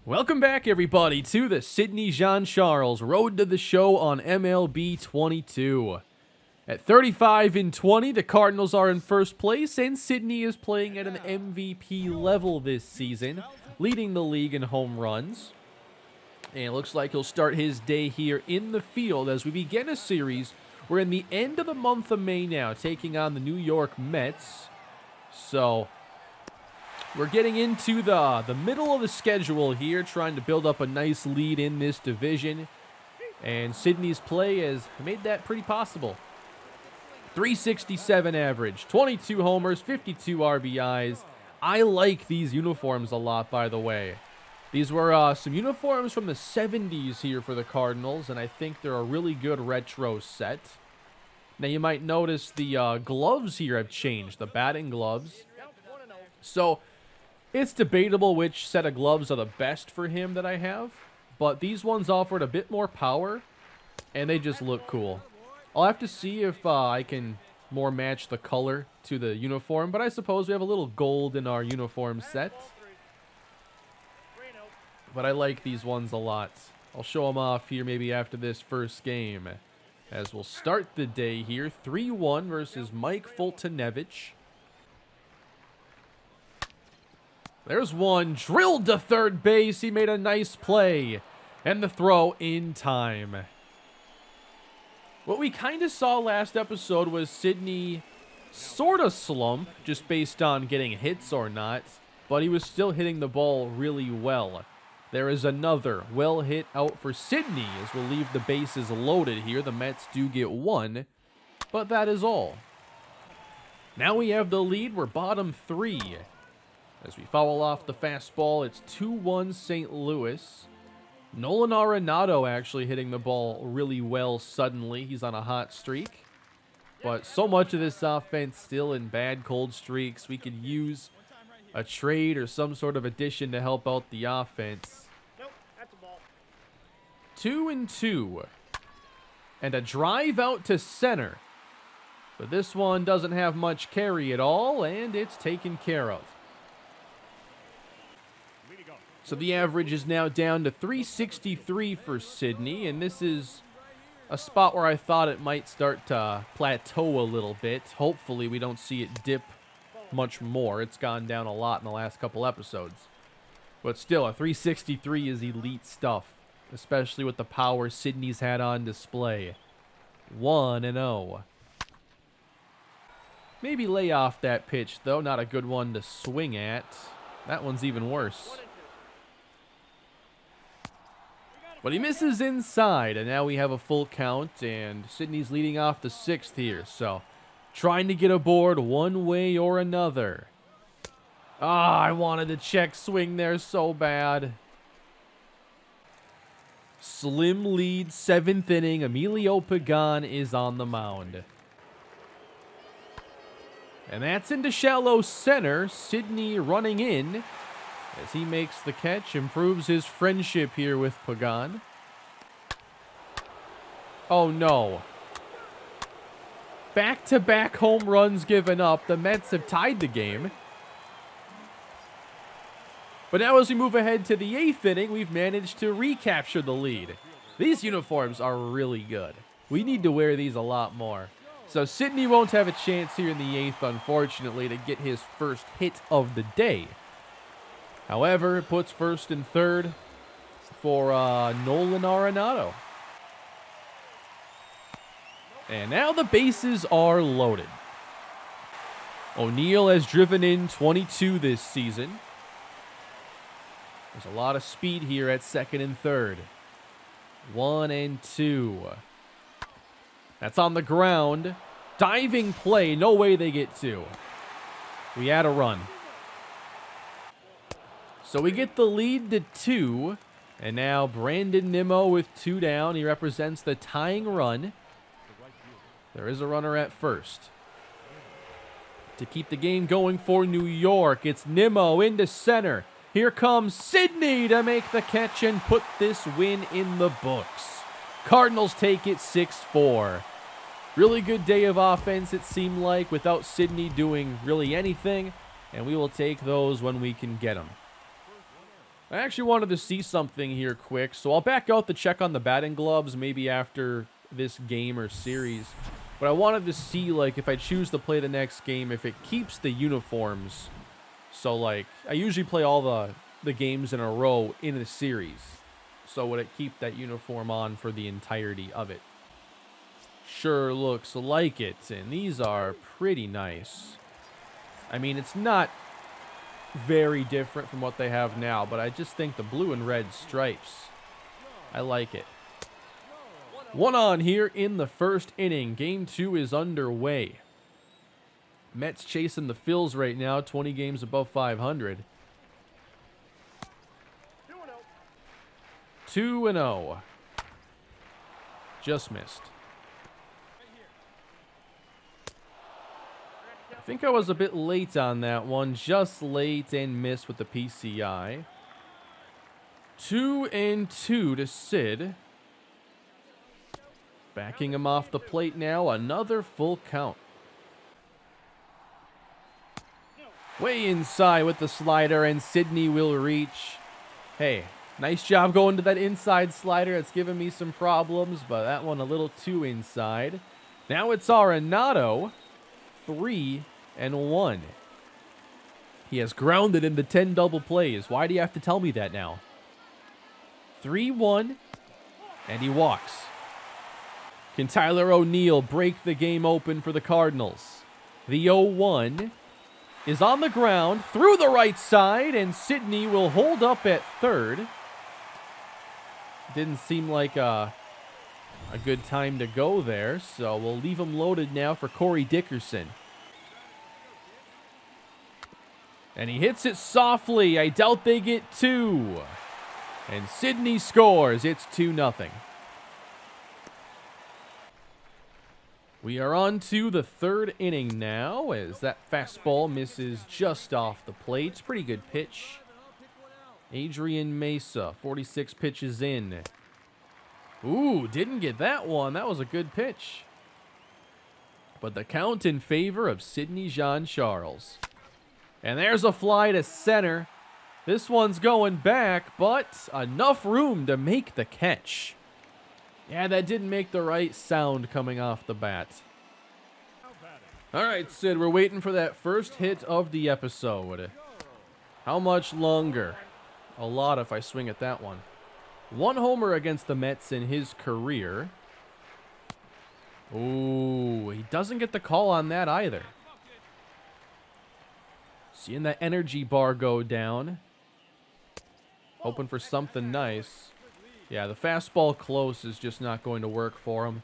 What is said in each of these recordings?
Welcome back, everybody, to the Sidney Jean-Charles Road to the Show on MLB 22. At 35-20, the Cardinals are in first place, and Sidney is playing at an MVP level this season, leading the league in home runs. And it looks like he'll start his day here in the field as we begin a series. We're in the end of the month of May now, taking on the New York Mets. So we're getting into the middle of the schedule here, trying to build up a nice lead in this division. And Sidney's play has made that pretty possible. 367 average, 22 homers, 52 RBIs. I like these uniforms a lot, by the way. These were some uniforms from the 70s here for the Cardinals, and I think they're a really good retro set. Now, you might notice the gloves here have changed, the batting gloves. So it's debatable which set of gloves are the best for him that I have, but these ones offered a bit more power, and they just look cool. I'll have to see if I can more match the color to the uniform, but I suppose we have a little gold in our uniform set. But I like these ones a lot. I'll show them off here maybe after this first game, as we'll start the day here. 3-1 versus Mike Foltynewicz. There's one, drilled to third base. He made a nice play, and the throw in time. What we kind of saw last episode was Sidney sort of slump, just based on getting hits or not, but he was still hitting the ball really well. There is another well hit out for Sidney as we'll leave the bases loaded here. The Mets do get one, but that is all. Now we have the lead. We're bottom three. As we foul off the fastball, it's 2-1 St. Louis. Nolan Arenado actually hitting the ball really well suddenly. He's on a hot streak. But so much of this offense still in bad cold streaks. We could use a trade or some sort of addition to help out the offense. 2-2. And a drive out to center. But this one doesn't have much carry at all, and it's taken care of. So the average is now down to 363 for Sidney, and this is a spot where I thought it might start to plateau a little bit. Hopefully we don't see it dip much more. It's gone down a lot in the last couple episodes. But still, a 363 is elite stuff, especially with the power Sidney's had on display. 1-0. Maybe lay off that pitch, though. Not a good one to swing at. That one's even worse. But he misses inside, and now we have a full count, and Sidney's leading off the sixth here, so trying to get aboard one way or another. I wanted to check swing there so bad. Slim lead, seventh inning. Emilio Pagan is on the mound. And that's into shallow center. Sidney running in as he makes the catch, improves his friendship here with Pagan. Oh no. Back-to-back home runs given up. The Mets have tied the game. But now as we move ahead to the eighth inning, we've managed to recapture the lead. These uniforms are really good. We need to wear these a lot more. So Sidney won't have a chance here in the eighth, unfortunately, to get his first hit of the day. However, it puts first and third for Nolan Arenado. And now the bases are loaded. O'Neill has driven in 22 this season. There's a lot of speed here at second and third. 1-2. That's on the ground. Diving play. No way they get two. We had a run. So we get the lead to 2. And now Brandon Nimmo with 2 down. He represents the tying run. There is a runner at first. To keep the game going for New York, it's Nimmo into center. Here comes Sidney to make the catch and put this win in the books. Cardinals take it 6-4. Really good day of offense, it seemed like, without Sidney doing really anything. And we will take those when we can get them. I actually wanted to see something here quick, so I'll back out to check on the batting gloves maybe after this game or series. But I wanted to see, like, if I choose to play the next game, if it keeps the uniforms. So, like, I usually play all the games in a row in a series. So would it keep that uniform on for the entirety of it? Sure looks like it, and these are pretty nice. I mean, it's not very different from what they have now, but I just think the blue and red stripes, I like it. 1 on here in the first inning. Game 2 is underway. Mets chasing the Phils right now, 20 games above 500. 2-0. Just missed. I think I was a bit late on that one. Just late and missed with the PCI. 2-2 to Sid. Backing him off the plate now. Another full count. Way inside with the slider, and Sidney will reach. Hey, nice job going to that inside slider. It's given me some problems, but that one a little too inside. Now it's Arenado. 3-1. He has grounded in the 10 double plays. Why do you have to tell me that now? 3-1, and he walks. Can Tyler O'Neill break the game open for the Cardinals? The 0-1 is on the ground through the right side, and Sidney will hold up at third. Didn't seem like a good time to go there, so we'll leave him loaded now for Corey Dickerson. And he hits it softly. I doubt they get 2. And Sidney scores. It's 2-0. We are on to the third inning now, as that fastball misses just off the plate. It's a pretty good pitch. Adrian Mesa, 46 pitches in. Ooh, didn't get that one. That was a good pitch. But the count in favor of Sidney Jean-Charles. And there's a fly to center. This one's going back, but enough room to make the catch. Yeah, that didn't make the right sound coming off the bat. All right, Sid, we're waiting for that first hit of the episode. How much longer? A lot if I swing at that one. 1 homer against the Mets in his career. Ooh, he doesn't get the call on that either. Seeing that energy bar go down. Hoping for something nice. Yeah, the fastball close is just not going to work for him.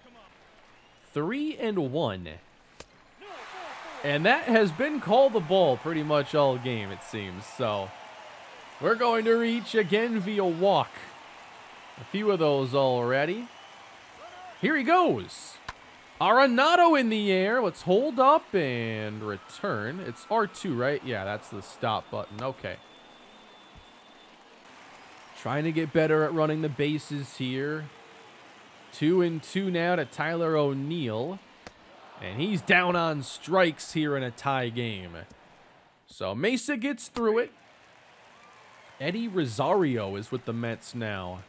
3-1. And that has been called the ball pretty much all game, it seems. So, we're going to reach again via walk. A few of those already. Here he goes. Arenado in the air. Let's hold up and return. It's R2, right? Yeah, that's the stop button. Okay. Trying to get better at running the bases here. 2-2 now to Tyler O'Neill. And he's down on strikes here in a tie game. So Mesa gets through it. Eddie Rosario is with the Mets now.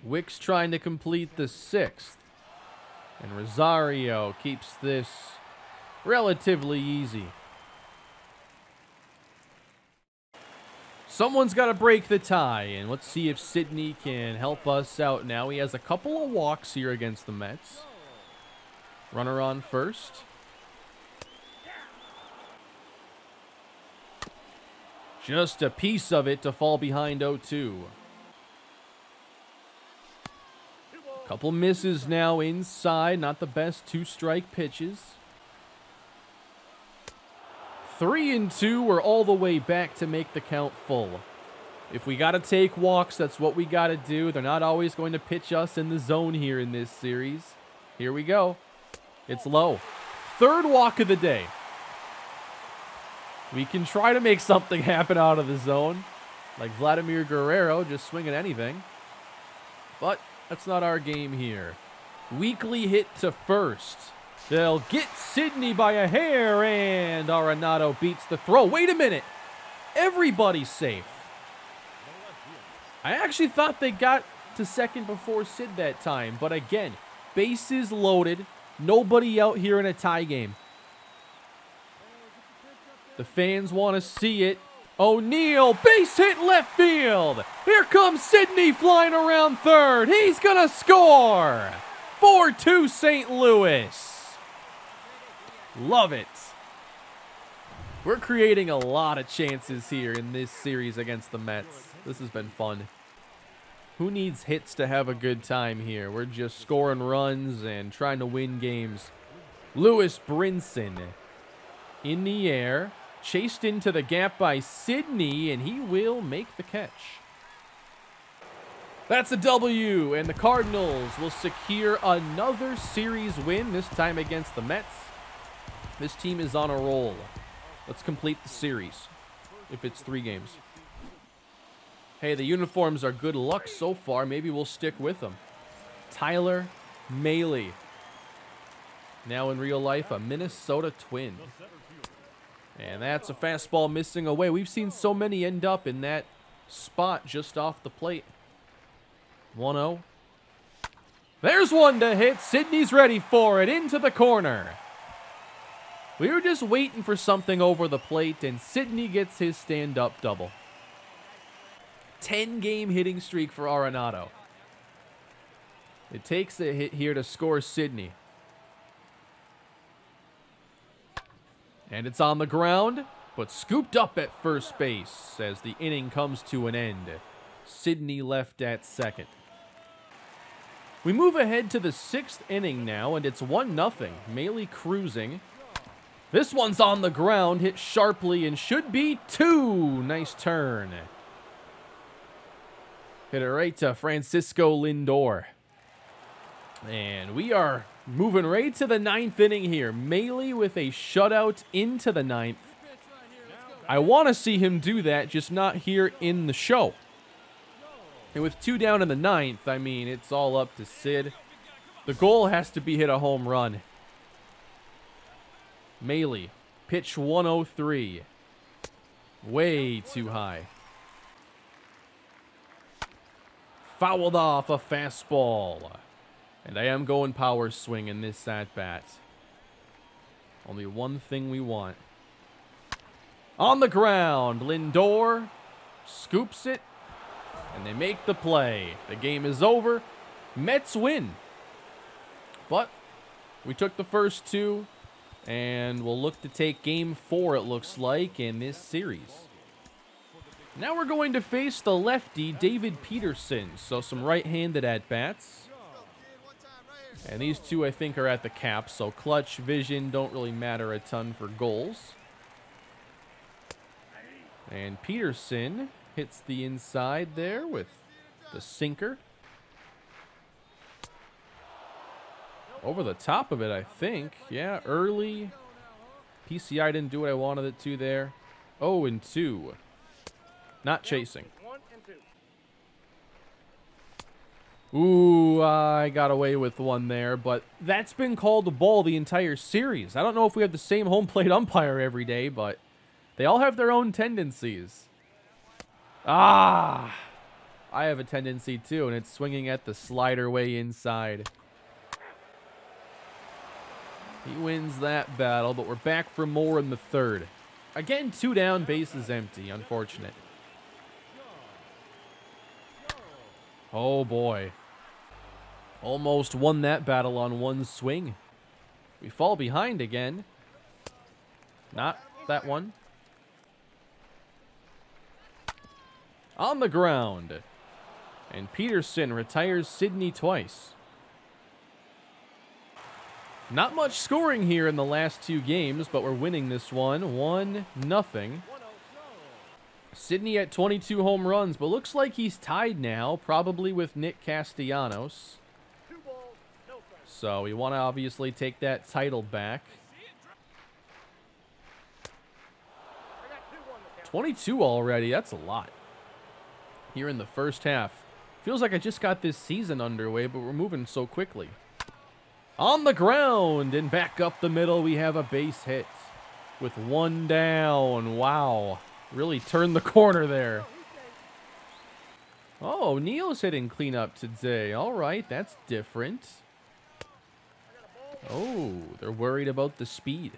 Wicks trying to complete the 6th. And Rosario keeps this relatively easy. Someone's got to break the tie, and let's see if Sidney can help us out now. He has a couple of walks here against the Mets. Runner on first. Just a piece of it to fall behind 0-2. Couple misses now inside. Not the best 2-strike pitches. 3-2. We're all the way back to make the count full. If we got to take walks, that's what we got to do. They're not always going to pitch us in the zone here in this series. Here we go. It's low. 3rd walk of the day. We can try to make something happen out of the zone. Like Vladimir Guerrero, just swinging anything. But that's not our game here. Weakly hit to first. They'll get Sidney by a hair, and Arenado beats the throw. Wait a minute. Everybody's safe. I actually thought they got to second before Sid that time, but again, bases loaded, nobody out here in a tie game. The fans want to see it. O'Neal, base hit left field. Here comes Sidney flying around third. He's going to score. 4-2 St. Louis. Love it. We're creating a lot of chances here in this series against the Mets. This has been fun. Who needs hits to have a good time here? We're just scoring runs and trying to win games. Lewis Brinson in the air. Chased into the gap by Sidney, and he will make the catch. That's a W, and the Cardinals will secure another series win, this time against the Mets. This team is on a roll. Let's complete the series, if it's 3 games. Hey, the uniforms are good luck so far. Maybe we'll stick with them. Tyler Mahle. Now in real life, a Minnesota Twin. And that's a fastball missing away. We've seen so many end up in that spot just off the plate. 1-0. There's one to hit. Sidney's ready for it. Into the corner. We were just waiting for something over the plate, and Sidney gets his stand-up double. 10-game hitting streak for Arenado. It takes a hit here to score Sidney. And it's on the ground, but scooped up at first base as the inning comes to an end. Sidney left at second. We move ahead to the 6th inning now, and it's 1-0. Mahle cruising. This one's on the ground, hit sharply, and should be 2. Nice turn. Hit it right to Francisco Lindor. And we are moving right to the 9th inning here. Mahle with a shutout into the 9th. I want to see him do that, just not here in the show. And with 2 down in the 9th, I mean, it's all up to Sid. The goal has to be hit a home run. Mahle, pitch 103. Way too high. Fouled off a fastball. And I am going power swing in this at-bat. Only one thing we want. On the ground, Lindor scoops it, and they make the play. The game is over. Mets win. But we took the first 2, and we'll look to take game 4, it looks like, in this series. Now we're going to face the lefty, David Peterson. So some right-handed at-bats. And these 2, I think, are at the cap, so clutch, vision don't really matter a ton for goals. And Peterson hits the inside there with the sinker. Over the top of it, I think. Yeah, early. PCI didn't do what I wanted it to there. 0-2. Not chasing. Ooh, I got away with one there, but that's been called a ball the entire series. I don't know if we have the same home plate umpire every day, but they all have their own tendencies. I have a tendency too, and it's swinging at the slider way inside. He wins that battle, but we're back for more in the 3rd. Again, 2 down, bases empty. Unfortunate. Oh, boy. Almost won that battle on one swing. We fall behind again. Not that one. On the ground. And Peterson retires Sidney twice. Not much scoring here in the last 2 games, but we're winning this one 1-0. Sidney at 22 home runs, but looks like he's tied now, probably with Nick Castellanos. So we want to obviously take that title back. 22 already, that's a lot. Here in the first half. Feels like I just got this season underway, but we're moving so quickly. On the ground and back up the middle, we have a base hit with 1 down. Wow. Really turned the corner there. Oh, Neil's hitting cleanup today. All right, that's different. Oh, they're worried about the speed.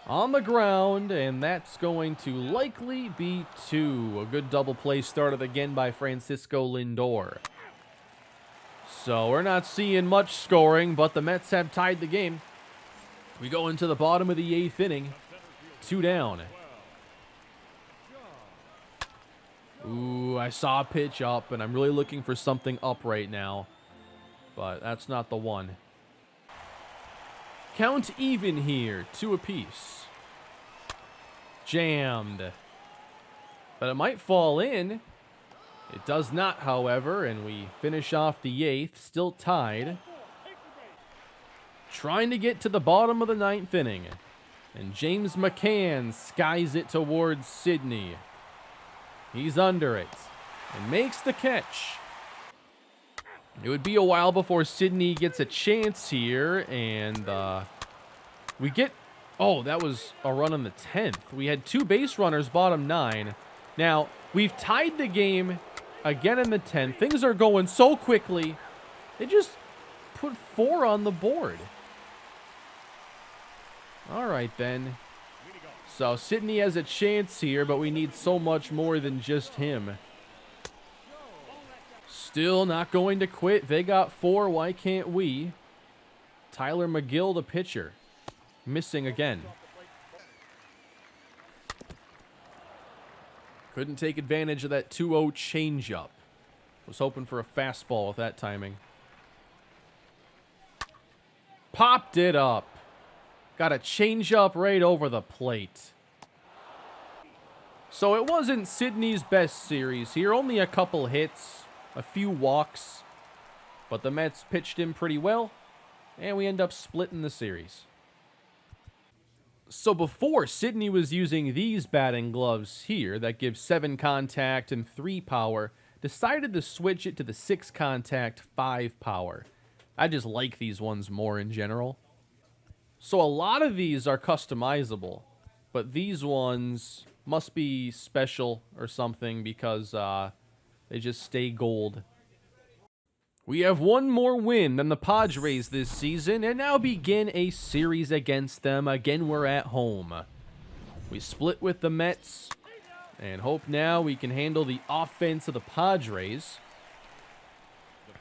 On the ground, and that's going to likely be 2. A good double play started again by Francisco Lindor. So we're not seeing much scoring, but the Mets have tied the game. We go into the bottom of the 8th inning. 2 down. Ooh, I saw a pitch up, and I'm really looking for something up right now. But that's not the one. Count even here, 2 apiece. Jammed. But it might fall in. It does not, however, and we finish off the 8th, still tied. Trying to get to the bottom of the 9th inning. And James McCann skies it towards Sidney. He's under it and makes the catch. It would be a while before Sidney gets a chance here, and we get... Oh, that was a run on the 10th. We had 2 base runners, bottom 9. Now, we've tied the game again in the 10th. Things are going so quickly. They just put 4 on the board. All right, then. So Sidney has a chance here, but we need so much more than just him. Still not going to quit. They got 4. Why can't we? Tyler McGill, the pitcher. Missing again. Couldn't take advantage of that 2-0 changeup. Was hoping for a fastball with that timing. Popped it up. Got a changeup right over the plate. So it wasn't Sidney's best series here. Only a couple hits. A few walks, but the Mets pitched him pretty well, and we end up splitting the series. So before, Sidney was using these batting gloves here that give 7 contact and 3 power. Decided to switch it to the 6 contact, 5 power. I just like these ones more in general. So a lot of these are customizable, but these ones must be special or something because they just stay gold. We have one more win than the Padres this season and now begin a series against them. Again, we're at home. We split with the Mets and hope now we can handle the offense of the Padres.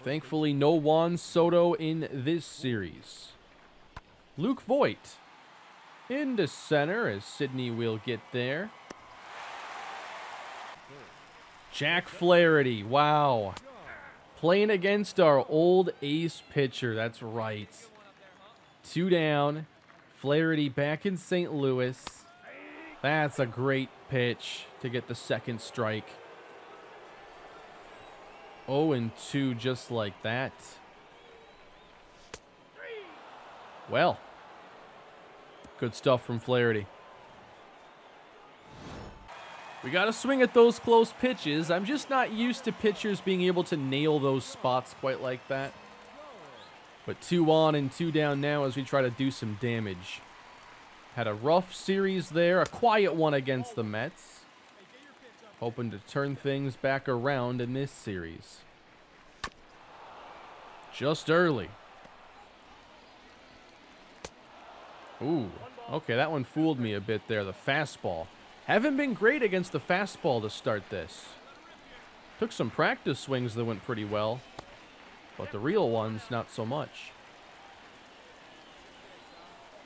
Thankfully, no Juan Soto in this series. Luke Voit into center as Sidney will get there. Jack Flaherty, wow. Playing against our old ace pitcher, that's right. 2 down. Flaherty back in St. Louis. That's a great pitch to get the 2nd strike. 0-2 just like that. Well, good stuff from Flaherty. We got to swing at those close pitches. I'm just not used to pitchers being able to nail those spots quite like that. But 2 on and 2 down now as we try to do some damage. Had a rough series there, a quiet one against the Mets. Hoping to turn things back around in this series. Just early. Ooh, okay, that one fooled me a bit there, the fastball. Haven't been great against the fastball to start this. Took some practice swings that went pretty well, but the real ones, not so much.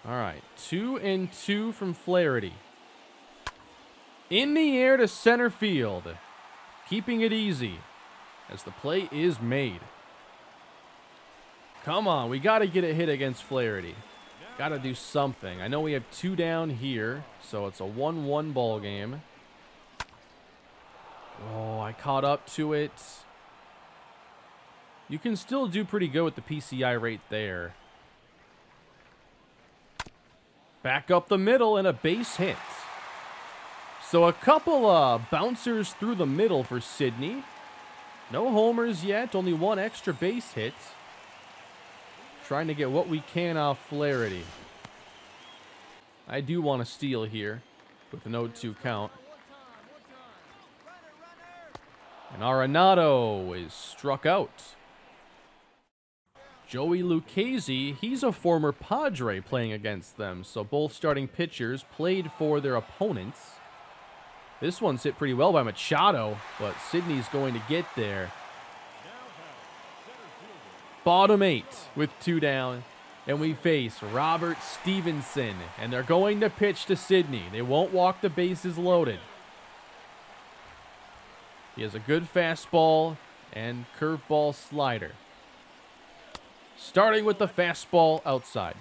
All right, 2-2 from Flaherty. In the air to center field. Keeping it easy as the play is made. Come on, we got to get a hit against Flaherty. Got to do something. I know we have 2 down here, so it's a 1-1 ball game. Oh, I caught up to it. You can still do pretty good with the PCI rate there. Back up the middle and a base hit. So a couple bouncers through the middle for Sidney. No homers yet, only 1 extra base hit. Trying to get what we can off Flaherty. I do want to steal here with an 0-2 count. And Arenado is struck out. Joey Lucchesi, he's a former Padre playing against them, so both starting pitchers played for their opponents. This one's hit pretty well by Machado, but Sidney's going to get there. Bottom 8 with 2 down, and we face Robert Stevenson, and they're going to pitch to Sidney. They won't walk the bases loaded. He has a good fastball and curveball slider. Starting with the fastball outside.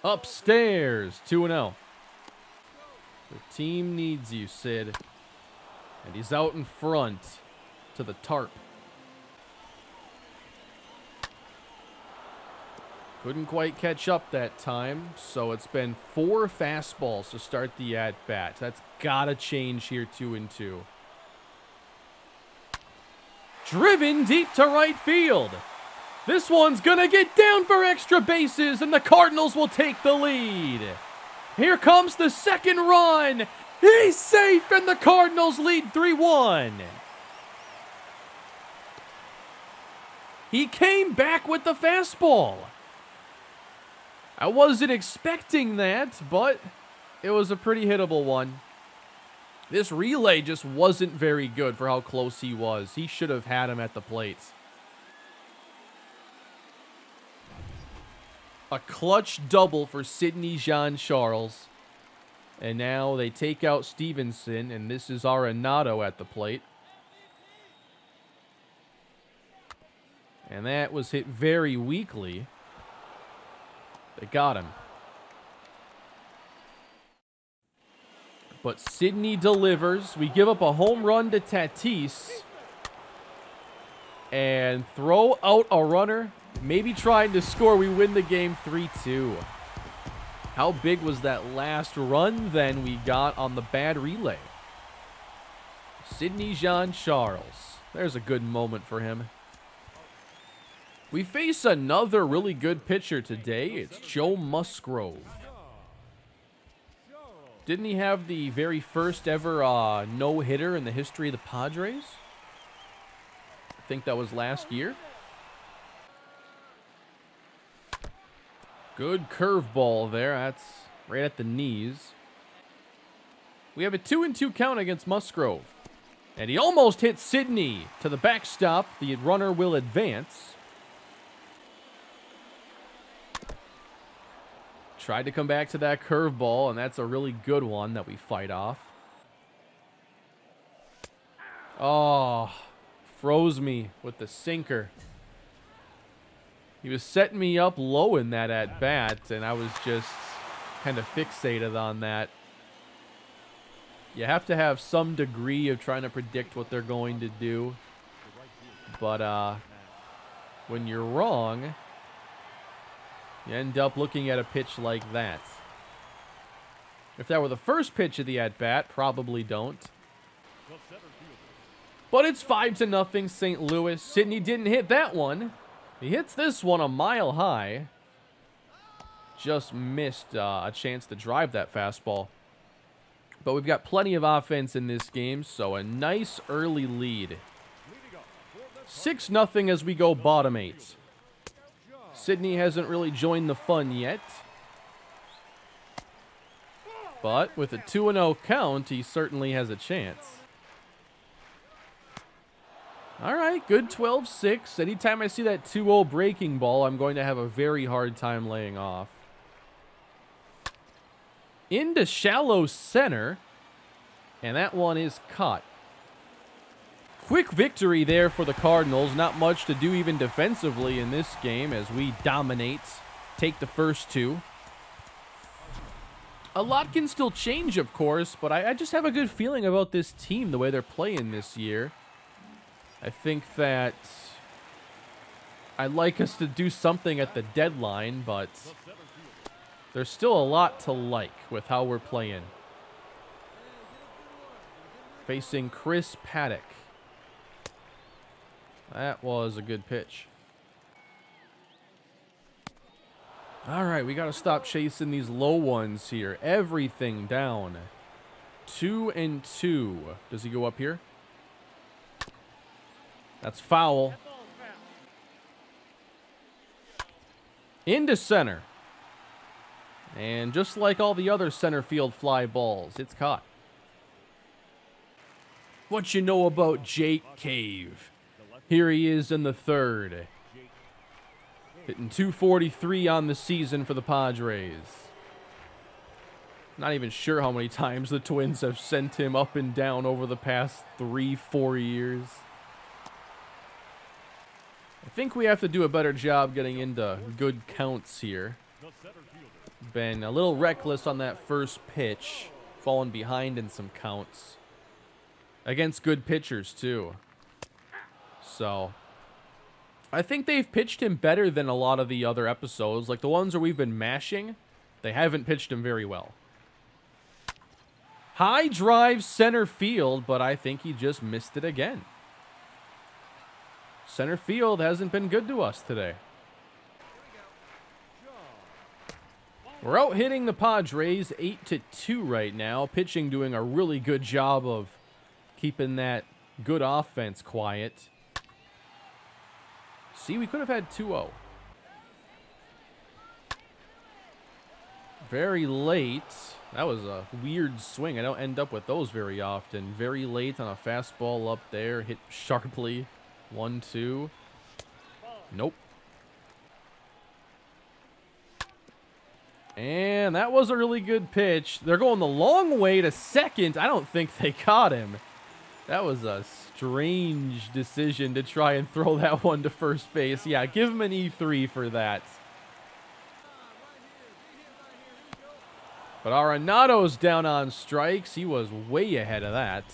Upstairs, 2-0. The team needs you, Sid. And he's out in front to the tarp. Couldn't quite catch up that time, so it's been 4 fastballs to start the at-bat. That's got to change here, 2-2. Driven deep to right field. This one's going to get down for extra bases, and the Cardinals will take the lead. Here comes the second run. He's safe, and the Cardinals lead 3-1. He came back with the fastball. I wasn't expecting that, but it was a pretty hittable one. This relay just wasn't very good for how close he was. He should have had him at the plate. A clutch double for Sidney Jean-Charles. And now they take out Stevenson, and this is Arenado at the plate. And that was hit very weakly. They got him. But Sidney delivers. We give up a home run to Tatis. And throw out a runner. Maybe trying to score. We win the game 3-2. How big was that last run then we got on the bad relay? Sidney Jean-Charles. There's a good moment for him. We face another really good pitcher today. It's Joe Musgrove. Didn't he have the very first ever no-hitter in the history of the Padres? I think that was last year. Good curveball there. That's right at the knees. We have a 2-2 count against Musgrove. And he almost hit Sidney to the backstop. The runner will advance. Tried to come back to that curveball, and that's a really good one that we fight off. Oh, froze me with the sinker. He was setting me up low in that at-bat, and I was just kind of fixated on that. You have to have some degree of trying to predict what they're going to do. But when you're wrong, you end up looking at a pitch like that. If that were the first pitch of the at-bat, probably don't. But it's 5-0 St. Louis. Sidney didn't hit that one. He hits this one a mile high. Just missed a chance to drive that fastball. But we've got plenty of offense in this game, so a nice early lead. 6-0 as we go bottom 8. Sidney hasn't really joined the fun yet. But with a 2-0 count, he certainly has a chance. All right, good 12-6. Anytime I see that 2-0 breaking ball, I'm going to have a very hard time laying off. Into shallow center, and that one is caught. Quick victory there for the Cardinals. Not much to do even defensively in this game as we dominate, take the first 2. A lot can still change, of course, but I just have a good feeling about this team, the way they're playing this year. I think that I'd like us to do something at the deadline, but there's still a lot to like with how we're playing. Facing Chris Paddock. That was a good pitch. All right, we got to stop chasing these low ones here. Everything down. 2-2. Does he go up here? That's foul. Into center. And just like all the other center field fly balls, it's caught. What you know about Jake Cave? Here he is in the third. Hitting .243 on the season for the Padres. Not even sure how many times the Twins have sent him up and down over the past 3-4 years. I think we have to do a better job getting into good counts here. Been a little reckless on that first pitch. Fallen behind in some counts. Against good pitchers, too. So, I think they've pitched him better than a lot of the other episodes. Like the ones where we've been mashing, they haven't pitched him very well. High drive center field, but I think he just missed it again. Center field hasn't been good to us today. We're out hitting the Padres 8-2 right now. Pitching doing a really good job of keeping that good offense quiet. See, we could have had 2-0. Very late. That was a weird swing. I don't end up with those very often. Very late on a fastball up there. Hit sharply. 1-2. Nope. And that was a really good pitch. They're going the long way to second. I don't think they caught him. That was a strange decision to try and throw that one to first base. Yeah, give him an E3 for that. But Arenado's down on strikes. He was way ahead of that.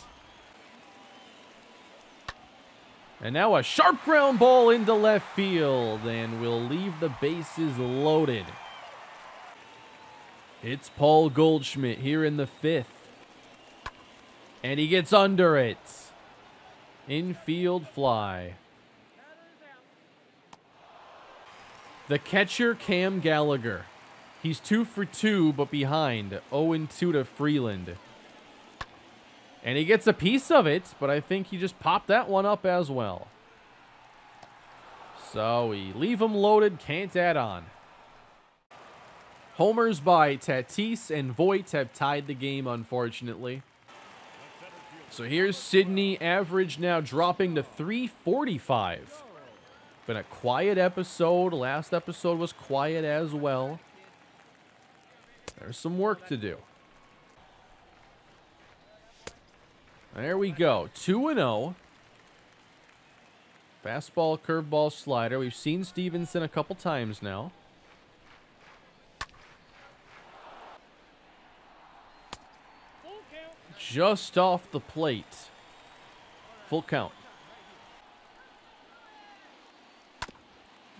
And now a sharp ground ball into left field. And we'll leave the bases loaded. It's Paul Goldschmidt here in the fifth. And he gets under it. Infield fly. The catcher, Cam Gallagher. He's 2 for 2, but behind. 0-2 to Freeland. And he gets a piece of it, but I think he just popped that one up as well. So we leave him loaded, can't add on. Homers by Tatis and Voit have tied the game, unfortunately. So here's Sidney, average now dropping to 345. Been a quiet episode. Last episode was quiet as well. There's some work to do. There we go. 2-0. Fastball, curveball, slider. We've seen Stevenson a couple times now. Just off the plate. Full count.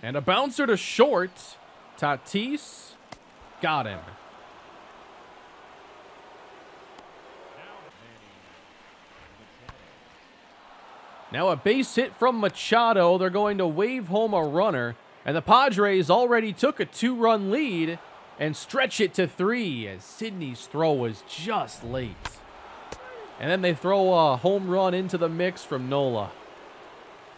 And a bouncer to short. Tatis got him. Now a base hit from Machado. They're going to wave home a runner. And the Padres already took a 2-run lead and stretch it to 3 as Sidney's throw was just late. And then they throw a home run into the mix from Nola.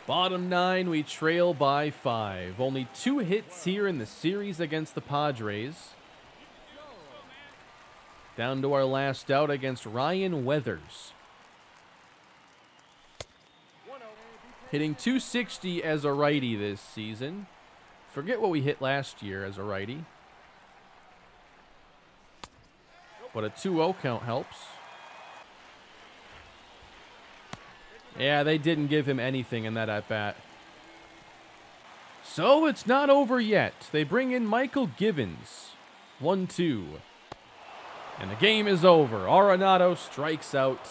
Bottom 9, we trail by 5. Only 2 hits here in the series against the Padres. Down to our last out against Ryan Weathers. Hitting .260 as a righty this season. Forget what we hit last year as a righty. But a 2-0 count helps. Yeah, they didn't give him anything in that at-bat. So it's not over yet. They bring in Michael Givens. 1-2. And the game is over. Arenado strikes out.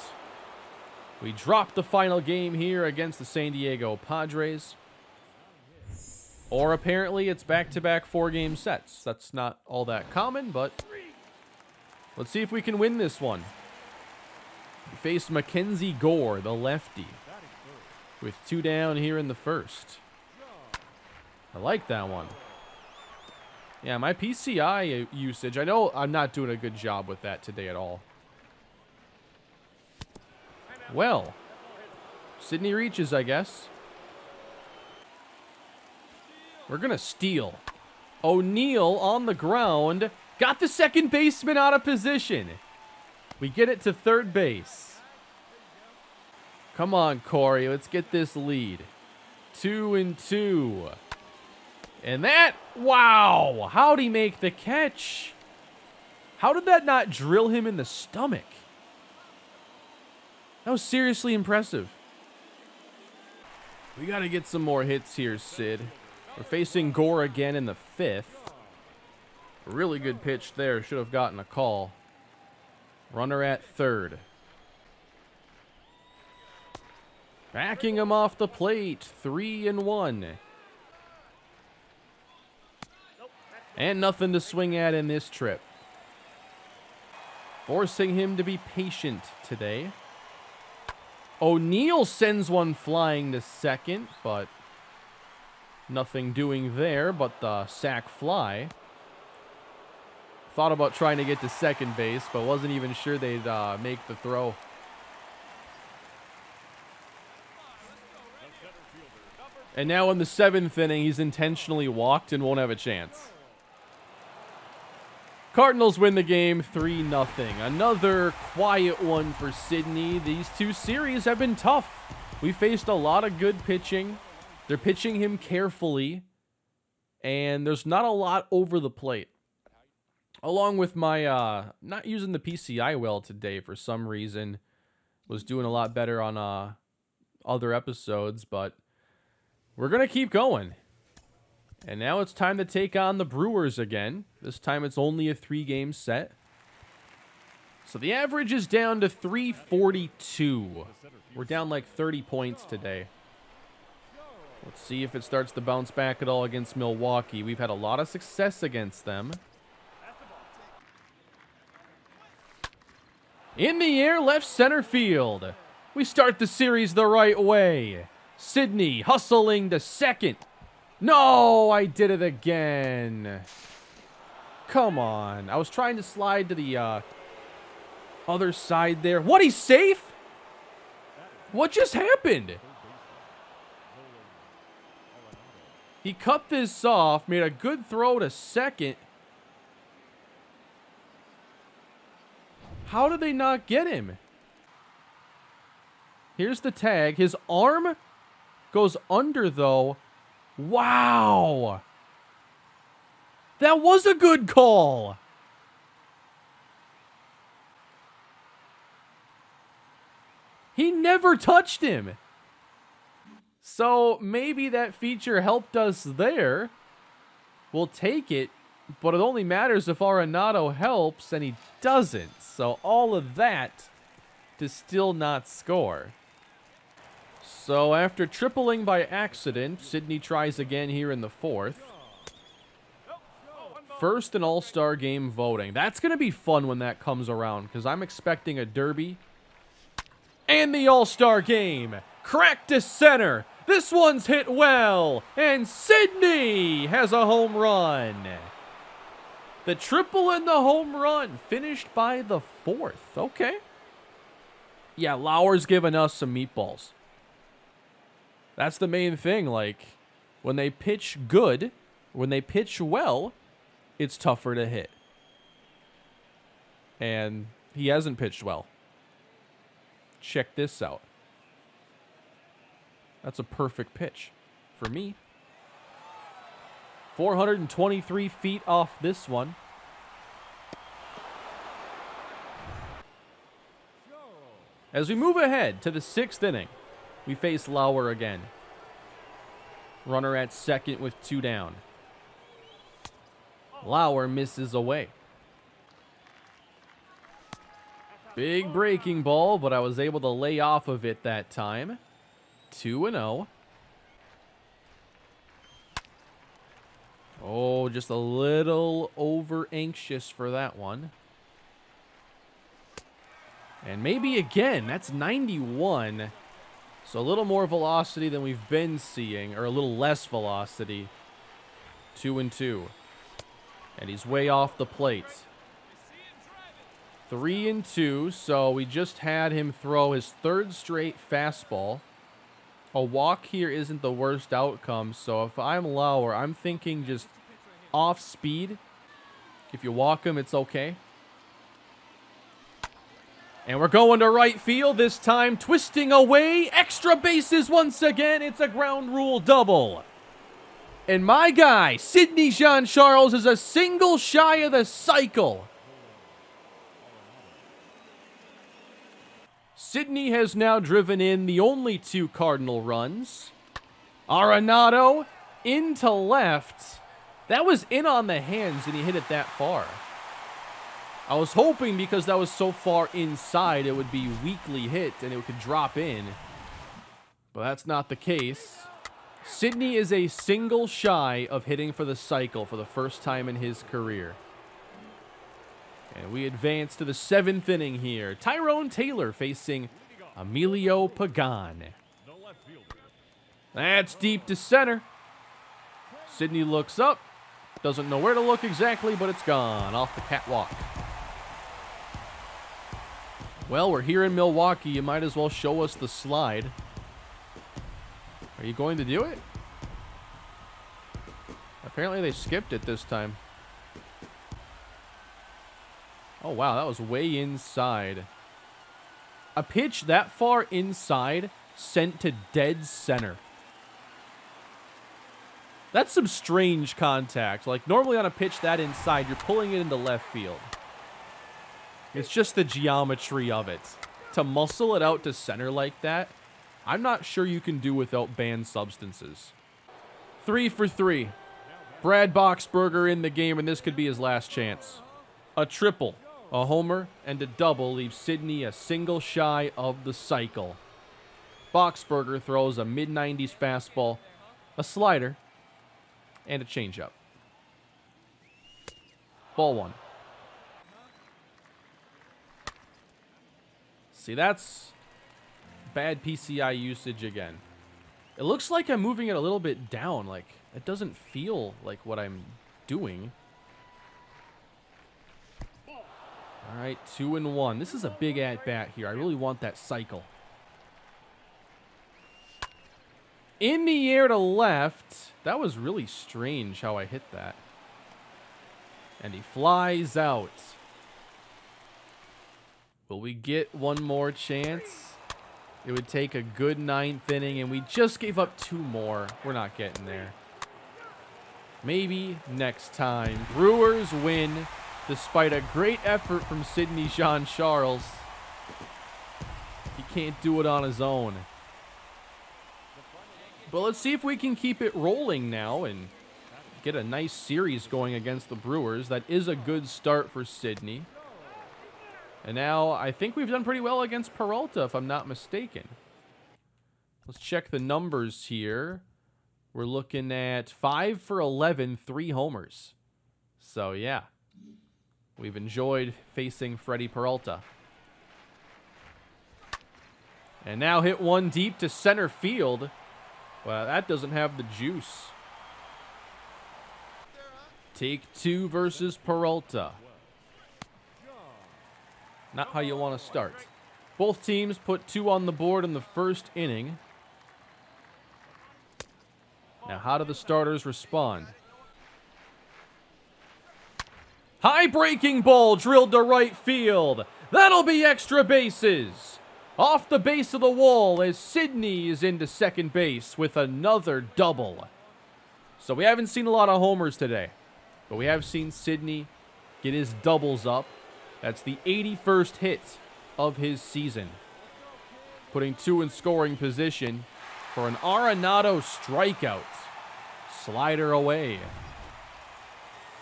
We drop the final game here against the San Diego Padres. Or apparently it's back-to-back 4-game sets. That's not all that common, but let's see if we can win this one. We face Mackenzie Gore, the lefty, with 2 down here in the first. I like that one. Yeah, my PCI usage, I know I'm not doing a good job with that today at all. Well, Sidney reaches, I guess. We're going to steal. O'Neal on the ground. Got the second baseman out of position. We get it to third base. Come on, Corey. Let's get this lead. 2-2. And that, wow. How'd he make the catch? How did that not drill him in the stomach? That was seriously impressive. We got to get some more hits here, Sid. We're facing Gore again in the 5th. Really good pitch there. Should have gotten a call. Runner at third. Backing him off the plate. 3-1. And nothing to swing at in this trip. Forcing him to be patient today. O'Neal sends one flying to second, but nothing doing there but the sac fly. Thought about trying to get to second base, but wasn't even sure they'd make the throw. And now in the 7th inning, he's intentionally walked and won't have a chance. Cardinals win the game 3-0. Another quiet one for Sidney. These two series have been tough. We faced a lot of good pitching. They're pitching him carefully. And there's not a lot over the plate. Along with my not using the PCI well today for some reason. Was doing a lot better on other episodes. But we're going to keep going. And now it's time to take on the Brewers again. This time it's only a 3-game set. So the average is down to 342. We're down like 30 points today. Let's see if it starts to bounce back at all against Milwaukee. We've had a lot of success against them. In the air, left center field. We start the series the right way. Sidney hustling to second. No, I did it again. Come on. I was trying to slide to the other side there. What, he's safe? What just happened? He cut this off, made a good throw to second. How did they not get him? Here's the tag. His arm goes under, though. Wow. That was a good call. He never touched him. So maybe that feature helped us there. We'll take it, but it only matters if Arenado helps, and he doesn't. So all of that to still not score. So after tripling by accident, Sidney tries again here in the 4th. First in All-Star Game voting. That's going to be fun when that comes around, because I'm expecting a derby. And the All-Star Game. Crack to center. This one's hit well. And Sidney has a home run. The triple and the home run finished by the 4th. Okay. Yeah, Lauer's giving us some meatballs. That's the main thing. Like, when they pitch good, when they pitch well, it's tougher to hit. And he hasn't pitched well. Check this out. That's a perfect pitch for me. 423 feet off this one. As we move ahead to the 6th inning, we face Lauer again. Runner at second with 2 down. Lauer misses away. Big breaking ball, but I was able to lay off of it that time. 2-0. Oh, just a little over anxious for that one. And maybe again, that's 91. So a little more velocity than we've been seeing, or a little less velocity. 2-2. And he's way off the plate. 3-2, so we just had him throw his third straight fastball. A walk here isn't the worst outcome, so if I'm lower, I'm thinking just off speed. If you walk him, it's okay. And we're going to right field this time, twisting away. Extra bases once again. It's a ground rule double. And my guy, Sidney Jean-Charles, is a single shy of the cycle. Sidney has now driven in the only 2 Cardinal runs. Arenado into left. That was in on the hands, and he hit it that far. I was hoping because that was so far inside, it would be weakly hit and it could drop in. But that's not the case. Sidney is a single shy of hitting for the cycle for the first time in his career. And we advance to the 7th inning here. Tyrone Taylor facing Emilio Pagan. That's deep to center. Sidney looks up. Doesn't know where to look exactly, but it's gone off the catwalk. Well, we're here in Milwaukee. You might as well show us the slide. Are you going to do it? Apparently they skipped it this time. Oh, wow, that was way inside. A pitch that far inside sent to dead center. That's some strange contact. Like, normally on a pitch that inside, you're pulling it into left field. It's just the geometry of it. To muscle it out to center like that, I'm not sure you can do without banned substances. 3 for 3. Brad Boxberger in the game, and this could be his last chance. A triple, a homer, and a double leaves Sidney a single shy of the cycle. Boxberger throws a mid-90s fastball, a slider, and a changeup. Ball 1. See, that's bad PCI usage again. It looks like I'm moving it a little bit down. Like, it doesn't feel like what I'm doing. All right, 2-1. This is a big at-bat here. I really want that cycle. In the air to left. That was really strange how I hit that. And he flies out. Will we get one more chance? It would take a good 9th inning, and we just gave up 2 more. We're not getting there. Maybe next time. Brewers win, despite a great effort from Sidney Jean-Charles. He can't do it on his own. But let's see if we can keep it rolling now and get a nice series going against the Brewers. That is a good start for Sidney. And now I think we've done pretty well against Peralta, if I'm not mistaken. Let's check the numbers here. We're looking at 5 for 11, 3 homers. So, yeah. We've enjoyed facing Freddie Peralta. And now hit one deep to center field. Well, that doesn't have the juice. Take 2 versus Peralta. Not how you want to start. Both teams put 2 on the board in the first inning. Now, how do the starters respond? High breaking ball drilled to right field. That'll be extra bases. Off the base of the wall as Sidney is into second base with another double. So we haven't seen a lot of homers today, but we have seen Sidney get his doubles up. That's the 81st hit of his season. Putting 2 in scoring position for an Arenado strikeout. Slider away.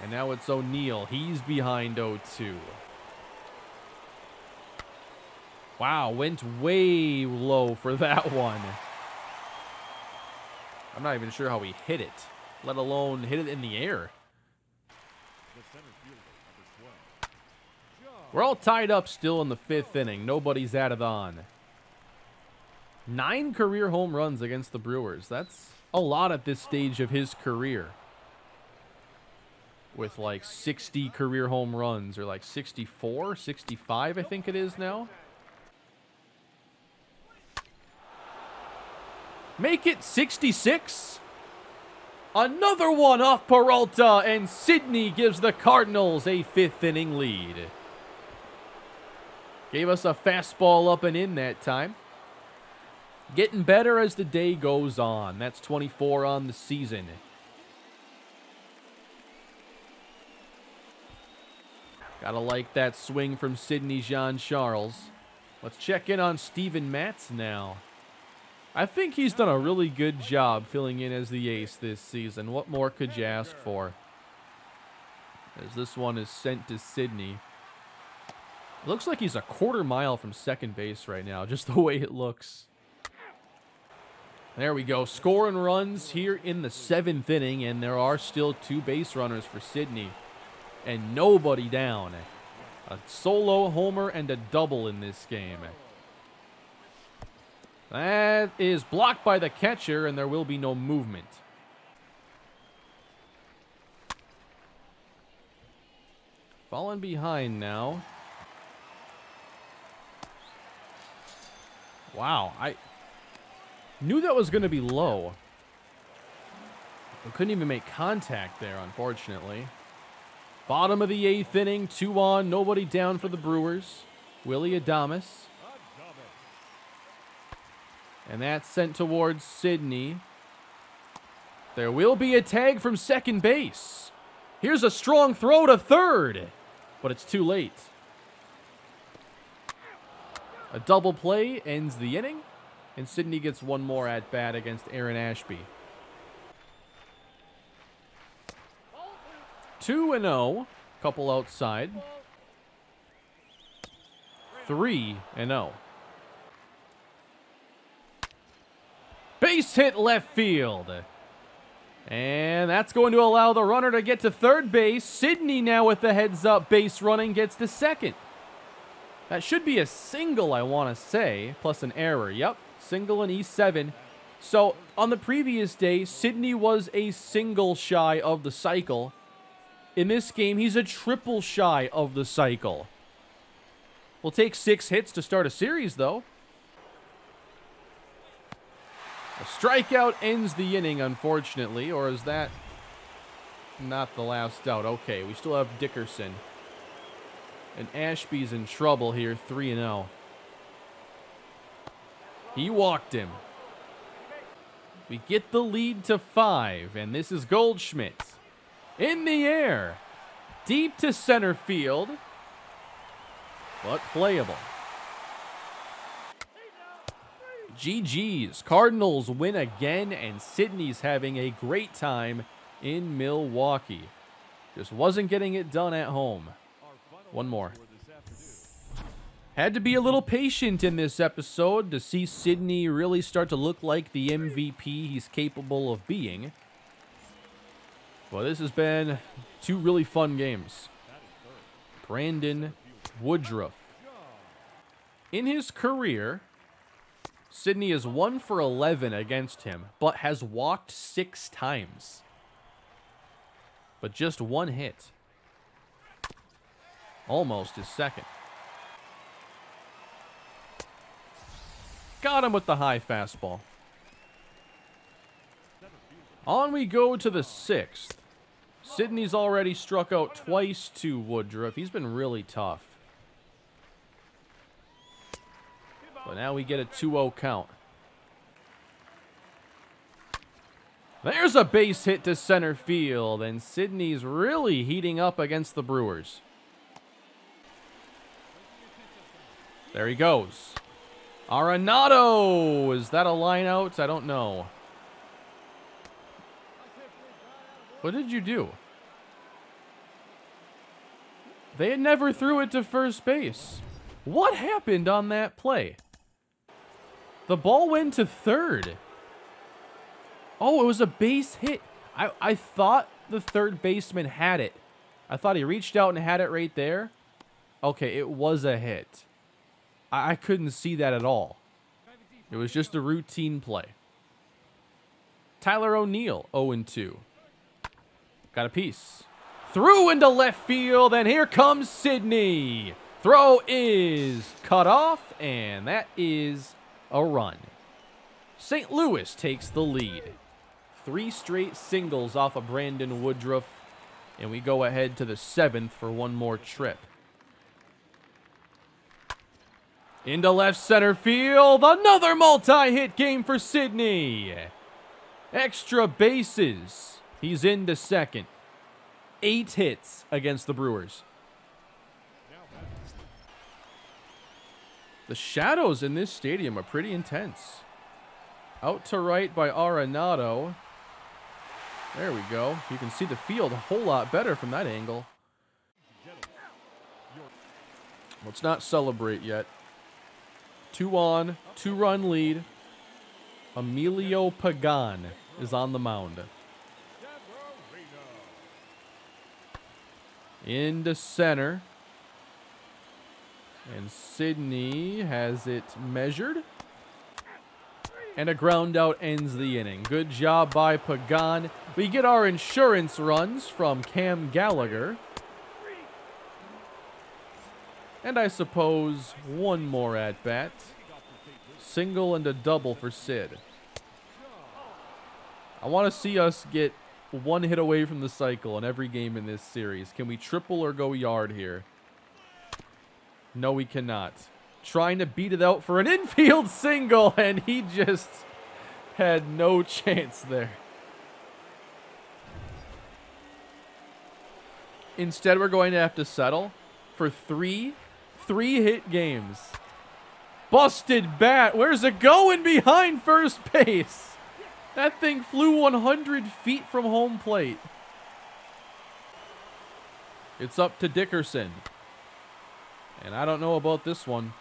And now it's O'Neill. He's behind 0-2. Wow, went way low for that one. I'm not even sure how he hit it, let alone hit it in the air. We're all tied up still in the 5th inning. Nobody's added on. 9 career home runs against the Brewers. That's a lot at this stage of his career. with like 60 career home runs, or like 64, 65, I think it is now. Make it 66. Another one off Peralta, and Sidney gives the Cardinals a 5th inning lead. Gave us a fastball up and in that time. Getting better as the day goes on. That's 24 on the season. Gotta like that swing from Sidney Jean-Charles. Let's check in on Steven Matz now. I think he's done a really good job filling in as the ace this season. What more could you ask for? As this one is sent to Sidney. It looks like he's a quarter mile from second base right now, just the way it looks. There we go. Scoring runs here in the 7th inning, and there are still 2 base runners for Sidney. And nobody down. A solo homer and a double in this game. That is blocked by the catcher, and there will be no movement. Falling behind now. Wow, I knew that was going to be low. I couldn't even make contact there, unfortunately. Bottom of the 8th inning, 2 on, nobody down for the Brewers. Willie Adames. And that's sent towards Sidney. There will be a tag from second base. Here's a strong throw to third, but it's too late. A double play ends the inning, and Sidney gets one more at bat against Aaron Ashby. 2-0, couple outside. 3-0. Base hit left field. And that's going to allow the runner to get to third base. Sidney now with the heads-up base running gets to second. That should be a single, I want to say, plus an error. Yep, single in E7. So on the previous day, Sidney was a single shy of the cycle. In this game, he's a triple shy of the cycle. Will take 6 hits to start a series, though. A strikeout ends the inning, unfortunately, or is that not the last out? Okay, we still have Dickerson. And Ashby's in trouble here, 3-0. He walked him. We get the lead to 5, and this is Goldschmidt. In the air. Deep to center field. But playable. GG's. Cardinals win again, and Sidney's having a great time in Milwaukee. Just wasn't getting it done at home. One more. Had to be a little patient in this episode to see Sidney really start to look like the MVP he's capable of being. Well, this has been 2 really fun games. Brandon Woodruff. In his career, Sidney is 1 for 11 against him, but has walked 6 times. But just 1 hit. Almost his second. Got him with the high fastball. On we go to the 6th. Sidney's already struck out twice to Woodruff. He's been really tough. But now we get a 2-0 count. There's a base hit to center field, and Sidney's really heating up against the Brewers. There he goes. Arenado! Is that a line out? I don't know. What did you do? They never threw it to first base. What happened on that play? The ball went to third. Oh, it was a base hit. I thought the third baseman had it. I thought he reached out and had it right there. Okay, it was a hit. I couldn't see that at all. It was just a routine play. Tyler O'Neill, 0-2. Got a piece. Through into left field, and here comes Sidney. Throw is cut off, and that is a run. St. Louis takes the lead. 3 straight singles off of Brandon Woodruff, and we go ahead to the 7th for one more trip. Into left center field, another multi-hit game for Sidney. Extra bases. He's into second. 8 hits against the Brewers. The shadows in this stadium are pretty intense. Out to right by Arenado. There we go. You can see the field a whole lot better from that angle. Let's not celebrate yet. 2 on, 2-run lead. Emilio Pagan is on the mound. Into center. And Sidney has it measured. And a ground out ends the inning. Good job by Pagan. We get our insurance runs from Cam Gallagher. And I suppose one more at bat. Single and a double for Sid. I want to see us get 1 hit away from the cycle in every game in this series. Can we triple or go yard here? No, we cannot. Trying to beat it out for an infield single, and he just had no chance there. Instead, we're going to have to settle for three hit games. Busted bat. Where's it going? Behind first base. That thing flew 100 feet from home plate. It's up to Dickerson. And I don't know about this one.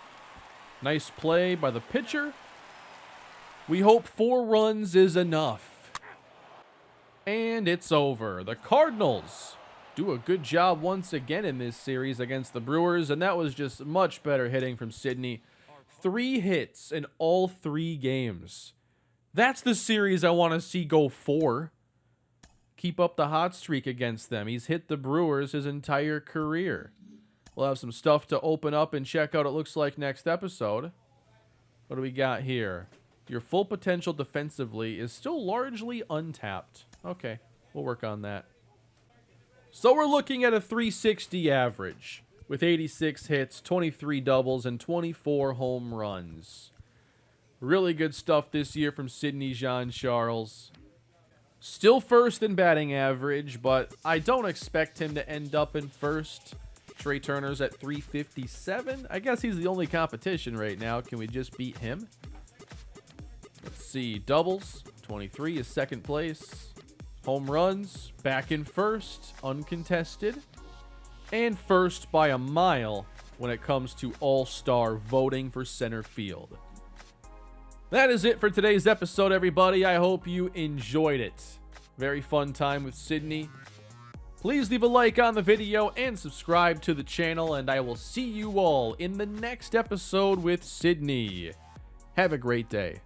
Nice play by the pitcher. We hope 4 runs is enough. And it's over. The Cardinals do a good job once again in this series against the Brewers, and that was just much better hitting from Sidney. 3 hits in all 3 games. That's the series I want to see go 4. Keep up the hot streak against them. He's hit the Brewers his entire career. We'll have some stuff to open up and check out, it looks like, next episode. What do we got here? Your full potential defensively is still largely untapped. Okay, we'll work on that. So we're looking at a 360 average with 86 hits, 23 doubles, and 24 home runs. Really good stuff this year from Sidney Jean-Charles. Still first in batting average, but I don't expect him to end up in first. Trey Turner's at 357. I guess he's the only competition right now. Can we just beat him? Let's see. Doubles, 23 is second place. Home runs, back in first, uncontested. And first by a mile when it comes to all-star voting for center field. That is it for today's episode, everybody. I hope you enjoyed it. Very fun time with Sidney. Please leave a like on the video and subscribe to the channel, and I will see you all in the next episode with Sidney. Have a great day.